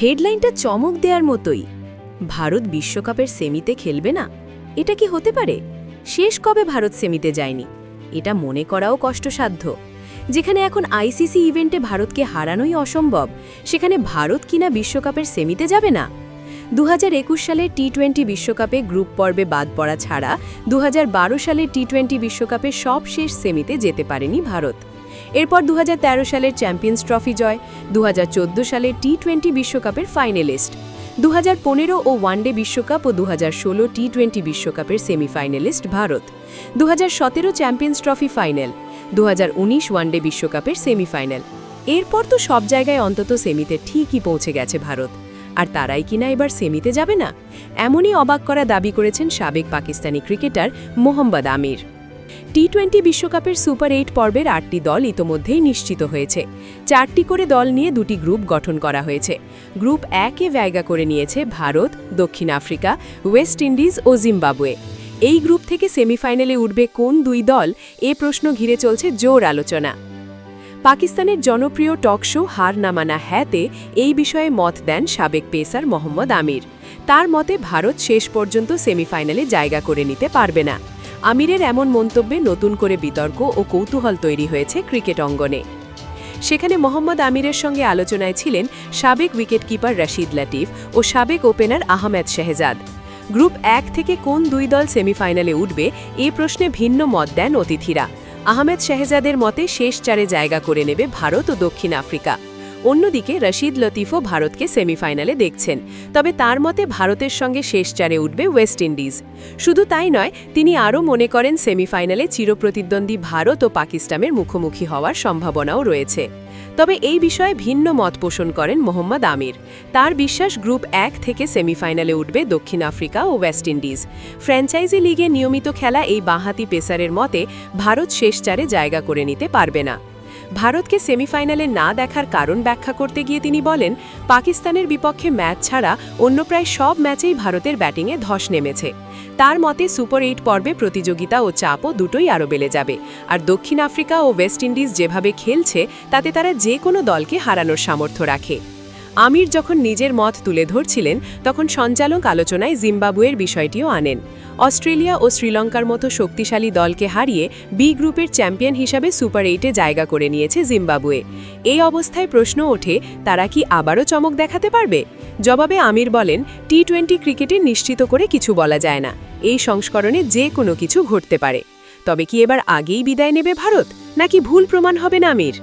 হেডলাইনটা চমক দেওয়ার মতোই। ভারত বিশ্বকাপের সেমিতে খেলবে না, এটা কি হতে পারে? শেষ কবে ভারত সেমিতে যায়নি? এটা মনে করাও কষ্টসাধ্য। যেখানে এখন আইসিসি ইভেন্টে ভারতকে হারানোই অসম্ভব, সেখানে ভারত কিনা বিশ্বকাপের সেমিতে যাবে না। 2021 সালের টি-20 বিশ্বকাপে গ্রুপ পর্বে বাদ পড়া ছাড়া 2012 সালের টি-20 বিশ্বকাপে সব শেষ সেমিতে যেতে পারেনি ভারত। এরপর 2013 সালের চ্যাম্পিয়ন্স ট্রফি জয়, 2014 সালের টি-20 বিশ্বকাপের ফাইনালিস্ট, 2015 ও ওয়ানডে বিশ্বকাপ ও 2016 টি-20 বিশ্বকাপের semifinalist Bharat, 2017 champions trophy final, 2019 one day বিশ্বকাপের সেমিফাইনাল। এরপর তো সব জায়গায় অন্তত সেমিতে ঠিকই পৌঁছে গেছে ভারত। আর তারাই কিনা এবার সেমিতে যাবে না, এমনই অবাক করা দাবি করেছেন সাবেক পাকিস্তানি ক্রিকেটার মোহাম্মদ আমির। টি-20 বিশ্বকাপের সুপার 8 পর্বের 8টি দল ইতোমধ্যেই নিশ্চিত হয়েছে। 4টি করে দল নিয়ে 2টি গ্রুপ গঠন করা হয়েছে। গ্রুপ 1-এ জায়গা করে নিয়েছে ভারত, দক্ষিণ আফ্রিকা, ওয়েস্ট ইন্ডিজ ও জিম্বাবুয়ে। এই গ্রুপ থেকে সেমিফাইনালে উঠবে কোন দুই দল, এ প্রশ্ন ঘিরে চলছে জোর আলোচনা। পাকিস্তানের জনপ্রিয় টক শো হার না মানা হ্যাঁতে এই বিষয়ে মত দেন সাবেক পেসার মোহাম্মদ আমির। তার মতে ভারত শেষ পর্যন্ত সেমিফাইনালে জায়গা করে নিতে পারবে না। আমিরের এমন মন্তব্যে নতুন করে বিতর্ক ও কৌতূহল তৈরি হয়েছে ক্রিকেট অঙ্গনে। সেখানে মোহাম্মদ আমিরের সঙ্গে আলোচনায় ছিলেন সাবেক উইকেটকিপার রশিদ লতিফ ও সাবেক ওপেনার আহমেদ শেহজাদ। গ্রুপ 1 থেকে কোন দুই দল সেমিফাইনালে উঠবে, এ প্রশ্নে ভিন্ন মত দেন অতিথিরা। আহমেদ শেহজাদের মতে শেষ 4-এ জায়গা করে নেবে ভারত ও দক্ষিণ আফ্রিকা। অন্যদিকে রশিদ লতিফও ভারতকে সেমিফাইনালে দেখছেন, তবে তার মতে ভারতের সঙ্গে শেষ 4-এ উঠবে ওয়েস্ট ইন্ডিজ। শুধু তাই নয়, তিনি আরও মনে করেন সেমিফাইনালে চিরপ্রতিদ্বন্দ্বী ভারত ও পাকিস্তানের মুখোমুখি হওয়ার সম্ভাবনাও রয়েছে। তবে এই বিষয়ে ভিন্ন মত পোষণ করেন মোহাম্মদ আমির। তার বিশ্বাস গ্রুপ 1 থেকে সেমিফাইনালে উঠবে দক্ষিণ আফ্রিকা ও ওয়েস্ট ইন্ডিজ। ফ্র্যাঞ্চাইজি লিগে নিয়মিত খেলা এই বাঁহাতি পেসারের মতে ভারত শেষ 4-এ জায়গা করে নিতে পারবে না। ভারতকে সেমিফাইনালে না দেখার কারণ ব্যাখ্যা করতে গিয়ে তিনি বলেন, পাকিস্তানের বিপক্ষে ম্যাচ ছাড়া অন্য প্রায় সব ম্যাচেই ভারতের ব্যাটিংয়ে ধস নেমেছে। তার মতে সুপার 8 পর্বে প্রতিযোগিতা ও চাপও দুটোই আরও বেড়ে যাবে। আর দক্ষিণ আফ্রিকা ও ওয়েস্ট ইন্ডিজ যেভাবে খেলছে তাতে তারা যে কোনো দলকে হারানোর সামর্থ্য রাখে। আমির যখন নিজের মত তুলে ধরছিলেন, তখন সঞ্চালক আলোচনায় জিম্বাবুয়ের বিষয়টিও আনেন। অস্ট্রেলিয়া ও শ্রীলঙ্কার মতো শক্তিশালী দলকে হারিয়ে বি গ্রুপের চ্যাম্পিয়ন হিসাবে সুপার 8-এ জায়গা করে নিয়েছে জিম্বাবুয়ে। এই অবস্থায় প্রশ্ন ওঠে, তারা কি আবারও চমক দেখাতে পারবে? জবাবে আমির বলেন, টি-20 ক্রিকেটে নিশ্চিত করে কিছু বলা যায় না। এই সংস্করণে যে কোনো কিছু ঘটতে পারে। তবে কি এবার আগেই বিদায় নেবে ভারত, নাকি ভুল প্রমাণ হবে না আমির?